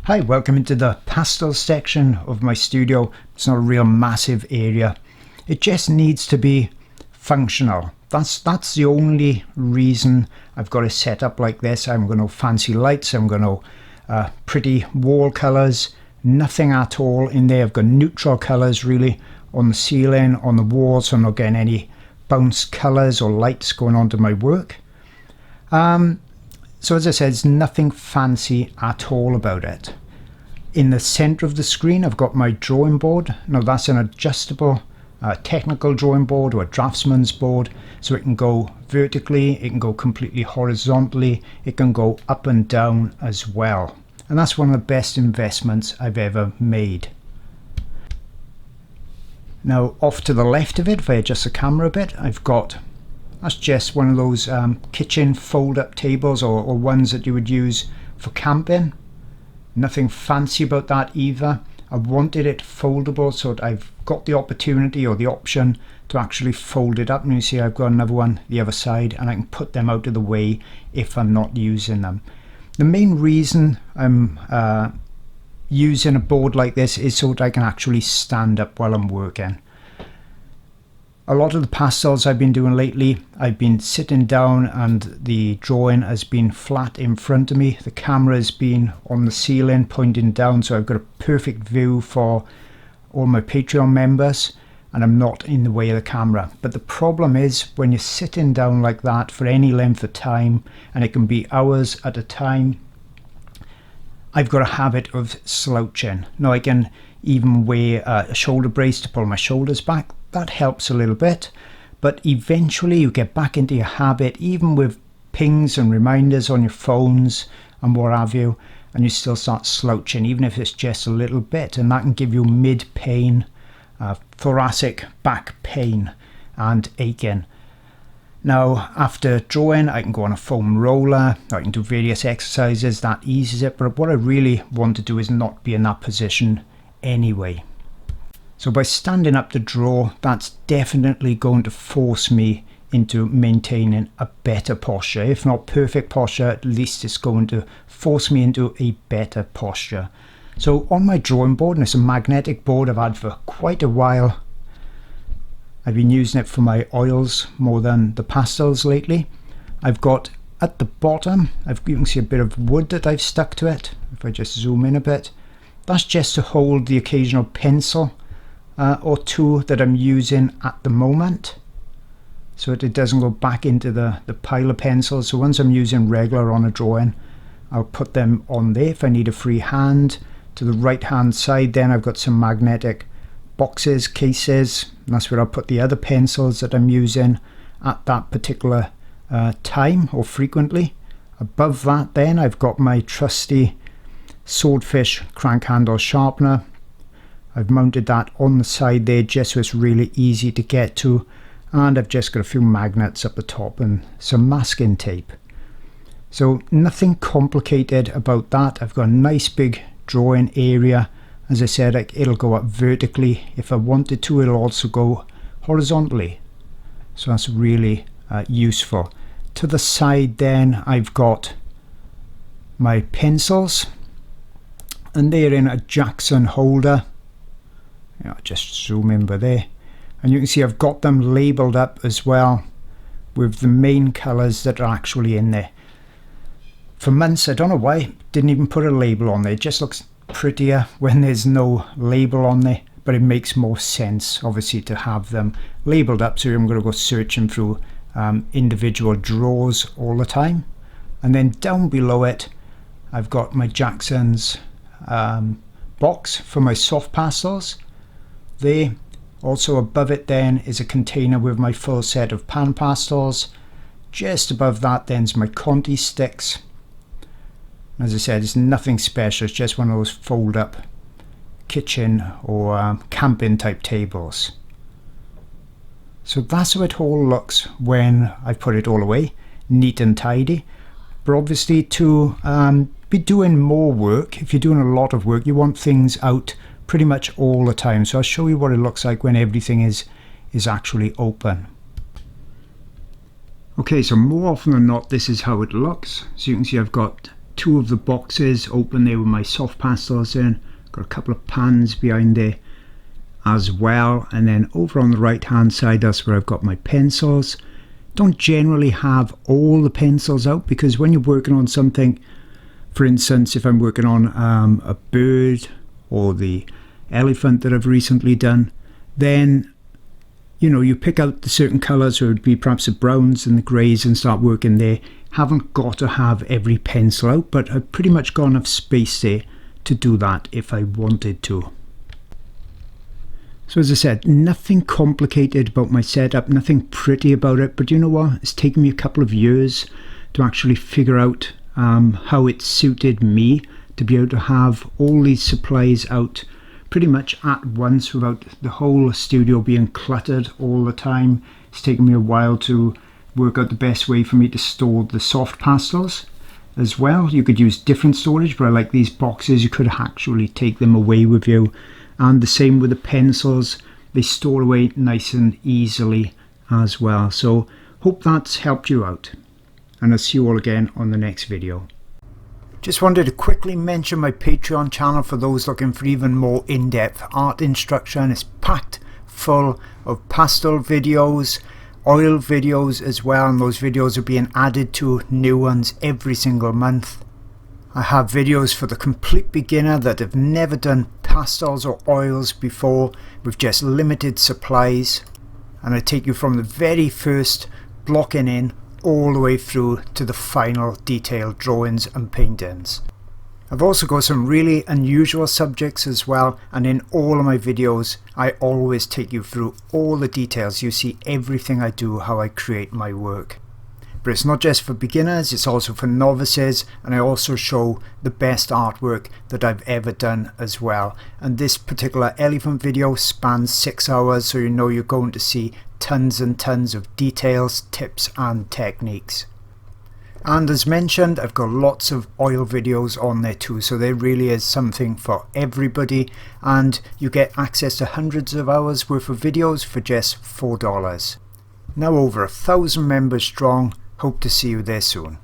Hi, welcome into the pastel section of my studio. It's not a real massive area. It just needs to be functional. That's the only reason I've got it set up like this. I'm going to fancy lights, I'm going to pretty wall colors, nothing at all in there. I've got neutral colors really on the ceiling, on the walls, so I'm not getting any bounce colors or lights going on to my work. So as I said, there's nothing fancy at all about it. In the center of the screen, I've got my drawing board. Now that's an adjustable technical drawing board or a draftsman's board. So it can go vertically, it can go completely horizontally, it can go up and down as well. And that's one of the best investments I've ever made. Now off to the left of it, if I adjust the camera a bit, that's just one of those kitchen fold-up tables or ones that you would use for camping. Nothing fancy about that either. I wanted it foldable so that I've got the opportunity or the option to actually fold it up. And you see I've got another one the other side, and I can put them out of the way if I'm not using them. The main reason I'm using a board like this is so that I can actually stand up while I'm working. A lot of the pastels I've been doing lately, I've been sitting down and the drawing has been flat in front of me. The camera's been on the ceiling pointing down, so I've got a perfect view for all my Patreon members and I'm not in the way of the camera. But the problem is when you're sitting down like that for any length of time, and it can be hours at a time, I've got a habit of slouching. Now I can even wear a shoulder brace to pull my shoulders back. That helps a little bit, but eventually you get back into your habit, even with pings and reminders on your phones and what have you, and you still start slouching, even if it's just a little bit, and that can give you mid pain, thoracic back pain and aching. Now after drawing, I can go on a foam roller, I can do various exercises that eases it, but what I really want to do is not be in that position anyway. So by standing up to draw, that's definitely going to force me into maintaining a better posture. If not perfect posture, at least it's going to force me into a better posture. So on my drawing board, and it's a magnetic board I've had for quite a while. I've been using it for my oils more than the pastels lately. I've got at the bottom, you can see a bit of wood that I've stuck to it. If I just zoom in a bit, that's just to hold the occasional pencil or two that I'm using at the moment, so that it doesn't go back into the pile of pencils. So once I'm using regular on a drawing, I'll put them on there if I need a free hand. To the right hand side then I've got some magnetic boxes, cases, and that's where I'll put the other pencils that I'm using at that particular time or frequently. Above that then I've got my trusty swordfish crank handle sharpener. I've mounted that on the side there just so it's really easy to get to, and I've just got a few magnets up the top and some masking tape. So nothing complicated about that. I've got a nice big drawing area. As I said, it'll go up vertically. If I wanted to, it'll also go horizontally. So that's really useful. To the side then I've got my pencils, and they're in a Jackson holder. I'll just zoom in by there, and you can see I've got them labelled up as well with the main colours that are actually in there. For months, I don't know why, didn't even put a label on there. It just looks prettier when there's no label on there, but it makes more sense obviously to have them labelled up, so I'm going to go searching through individual drawers all the time. And then down below it I've got my Jackson's box for my soft pastels. There, also above it then is a container with my full set of pan pastels. Just above that then's my Conti sticks. As I said, it's nothing special, it's just one of those fold up kitchen or camping type tables. So that's how it all looks when I put it all away, neat and tidy. But obviously to be doing more work, if you're doing a lot of work, you want things out pretty much all the time. So I'll show you what it looks like when everything is actually open. Okay, so more often than not, this is how it looks. So you can see I've got two of the boxes open there with my soft pastels in. Got a couple of pans behind there as well, and then over on the right hand side, that's where I've got my pencils. Don't generally have all the pencils out, because when you're working on something, for instance, if I'm working on a bird or the elephant that I've recently done, then you know, you pick out the certain colours, or it would be perhaps the browns and the greys, and start working there. Haven't got to have every pencil out, but I've pretty much got enough space there to do that if I wanted to. So as I said, nothing complicated about my setup, nothing pretty about it, but you know what, it's taken me a couple of years to actually figure out how it suited me to be able to have all these supplies out pretty much at once without the whole studio being cluttered all the time. It's taken me a while to work out the best way for me to store the soft pastels as well. You could use different storage, but I like these boxes. You could actually take them away with you. And the same with the pencils, they store away nice and easily as well. So hope that's helped you out, and I'll see you all again on the next video. Just wanted to quickly mention my Patreon channel for those looking for even more in-depth art instruction. It's packed full of pastel videos, oil videos as well, and those videos are being added to new ones every single month. I have videos for the complete beginner that have never done pastels or oils before with just limited supplies, and I take you from the very first blocking in all the way through to the final detailed drawings and paintings. I've also got some really unusual subjects as well, and in all of my videos I always take you through all the details. You see everything I do, how I create my work. But it's not just for beginners, it's also for novices, and I also show the best artwork that I've ever done as well. And this particular elephant video spans 6 hours, so you know you're going to see tons and tons of details, tips and techniques. And as mentioned, I've got lots of oil videos on there too, so there really is something for everybody, and you get access to hundreds of hours worth of videos for just $4. Now over 1,000 members strong. Hope to see you there soon.